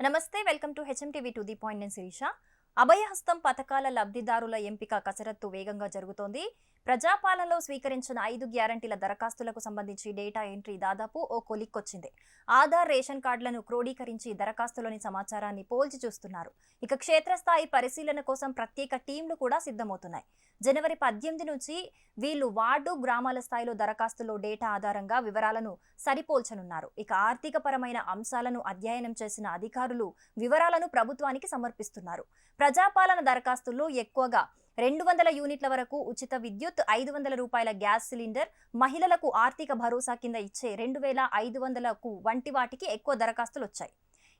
నమస్తే welcome to HMTV to the point. నేను శిరీష. అభయహస్తం పథకాల లబ్ధిదారుల ఎంపిక కసరత్తు వేగంగా జరుగుతోంది. ప్రజాపాలనలో స్వీకరించిన 5 గ్యారంటీల దరఖాస్తులకు సంబంధించి డేటా ఎంట్రీ దాదాపు ఓ కొలిక్కొచ్చింది. ఆధార్, రేషన్ కార్డులను క్రోడీకరించి దరఖాస్తులోని సమాచారాన్ని పోల్చి చూస్తున్నారు. ఇక క్షేత్రస్థాయి పరిశీలన కోసం ప్రత్యేక టీంలు కూడా సిద్ధమవుతున్నాయి. జనవరి 18 నుంచి వీళ్ళు వార్డు, గ్రామాల స్థాయిలో దరఖాస్తులో డేటా ఆధారంగా వివరాలను సరిపోల్చనున్నారు. ఇక ఆర్థిక పరమైన అంశాలను అధ్యయనం చేసిన అధికారులు వివరాలను ప్రభుత్వానికి సమర్పిస్తున్నారు. ప్రజాపాలన దరఖాస్తుల్లో ఎక్కువగా 200 యూనిట్ల వరకు ఉచిత విద్యుత్, 500 రూపాయల గ్యాస్ సిలిండర్, మహిళలకు ఆర్థిక భరోసా కింద ఇచ్చే 2500కు వంటి వాటికి ఎక్కువ దరఖాస్తులు వచ్చాయి.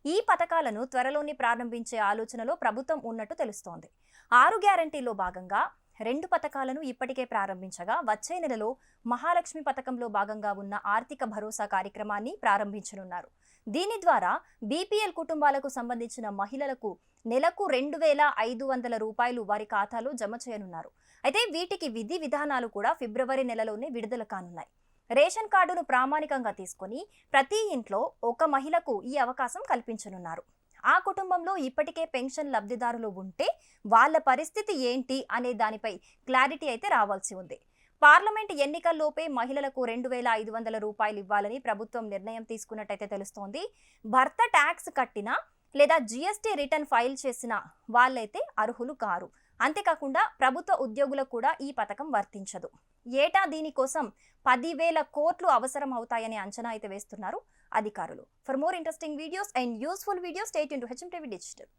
ఈ పథకాలను త్వరలోనే ప్రారంభించే ఆలోచనలో ప్రభుత్వం ఉన్నట్టు తెలుస్తోంది. 6 గ్యారంటీల్లో భాగంగా 2 పథకాలను ఇప్పటికే ప్రారంభించగా, వచ్చే నెలలో మహాలక్ష్మి పథకంలో భాగంగా ఉన్న ఆర్థిక భరోసా కార్యక్రమాన్ని ప్రారంభించనున్నారు. దీని ద్వారా బీపీఎల్ కుటుంబాలకు సంబంధించిన మహిళలకు నెలకు 2500 రూపాయలు వారి ఖాతాలో జమ చేయనున్నారు. అయితే వీటికి విధి విధానాలు కూడా ఫిబ్రవరి నెలలోనే విడుదల కానున్నాయి. రేషన్ కార్డును ప్రామాణికంగా తీసుకొని ప్రతి ఇంట్లో ఒక మహిళకు ఈ అవకాశం కల్పించనున్నారు. ఆ కుటుంబంలో ఇప్పటికే పెన్షన్ లబ్ధిదారులు ఉంటే వాళ్ళ పరిస్థితి ఏంటి అనే దానిపై క్లారిటీ అయితే రావాల్సి ఉంది. పార్లమెంట్ ఎన్నికల్లోపే మహిళలకు 2500 రూపాయలు ఇవ్వాలని ప్రభుత్వం నిర్ణయం తీసుకున్నట్టయితే తెలుస్తోంది. భర్త ట్యాక్స్ కట్టినా లేదా జీఎస్టీ రిటర్న్ ఫైల్ చేసిన వాళ్ళైతే అర్హులు కారు. అంతేకాకుండా ప్రభుత్వ ఉద్యోగులకు కూడా ఈ పథకం వర్తించదు. ఏటా దీనికోసం 10,000 కోట్లు అవసరం అవుతాయని అంచనా అయితే వేస్తున్నారు అధికారులు. For more interesting videos and useful videos stay tuned to HMTV digital.